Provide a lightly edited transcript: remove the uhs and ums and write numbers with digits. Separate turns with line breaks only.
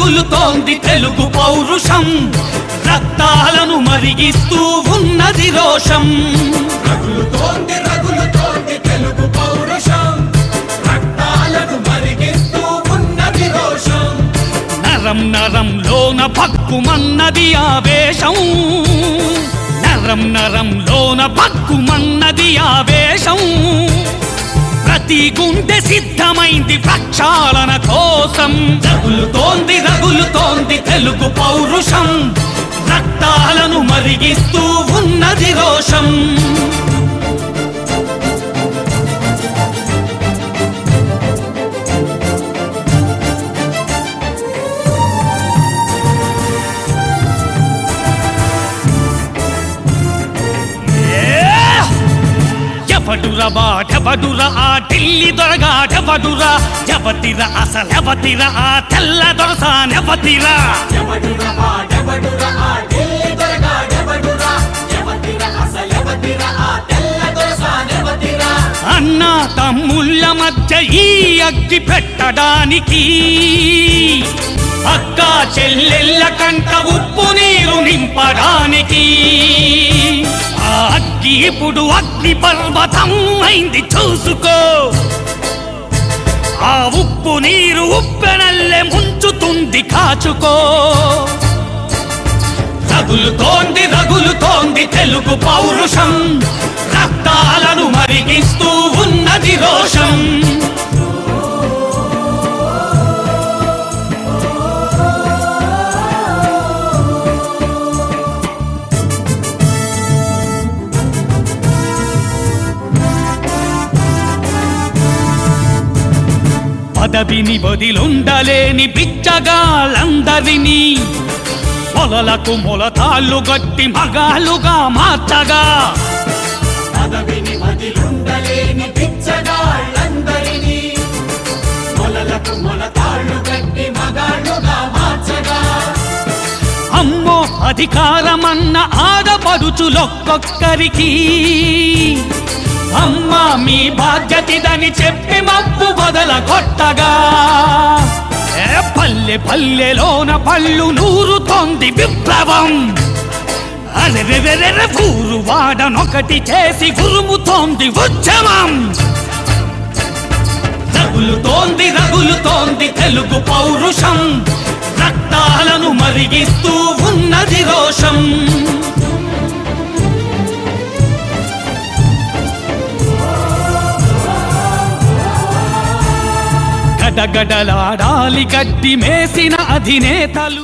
రగులుతోంది తెలుగు పౌరుషం రక్తాలను మరిగిస్తూ ఉన్నది రోషం
రగులుతోంది తెలుగు పౌరుషం రక్తాలను మరిగిస్తూ ఉన్నది రోషం
నరం నరంలోన భక్కుమన్నది ఆవేశం నరం నరంలోన భక్కుమన్నది ఆవేశం ప్రతి గుండె సిద్ధమైంది ప్రక్షాళన కోసం రగులుతోంది తెలుగు పౌరుషం రక్తాలను మరిగిస్తూ ఉన్నది రోషం ఎవడురా వాడెవడురా ఆ ఢిల్లీ దొరగాడెవడురా ఎవతిరా అసలెవతిరా ఆ తెల్ల దొరసానెవతిరా అన్నా తమ్ముళ్ళ మధ్య ఈ అగ్గి పెట్టడానికి అక్క చెల్లెళ్ళ కంట ఉప్పు నీరు నింపడానికి ఆ అగ్గి ఇప్పుడు అగ్ని పర్వతం అయింది చూసుకో ఆ ఉప్పు నీరు ఉప్పెనల్లే ముంచుతుంది కాచుకో రగులుతోంది తెలుగు పౌరుషం రక్తాలను మరిగిస్తూ ఉన్నది రోషం పదవిని వదిలుండలేని బిచ్చగాళ్ళందరినీ మొలలకు మొలతాళ్ళు గట్టి మగాళ్ళుగా మార్చగా
పదవిని వదిలుండలేని బిచ్చగాళ్ళందరినీ మొలలకు మొలతాళ్ళు గట్టి మగాళ్ళుగా మార్చగా
అమ్మో అధికారమన్న ఆడపడుచులొక్కొక్కరికి అమ్మా మీ బాధ్యతదని చెప్పి మప్పు బదల కొట్టగా పల్లె పల్లెలోన పళ్ళు నూరుతోంది విప్లవం అరెరెరెరె ఊరు వాడనొకటి చేసి గురుముతోంది ఉద్యమం రగులుతోంది తెలుగు పౌరుషం రక్తాలను మరిగిస్తూ ఉన్నది రోషం గడగడలాడాలి గడ్డి మేసిన అధినేతలు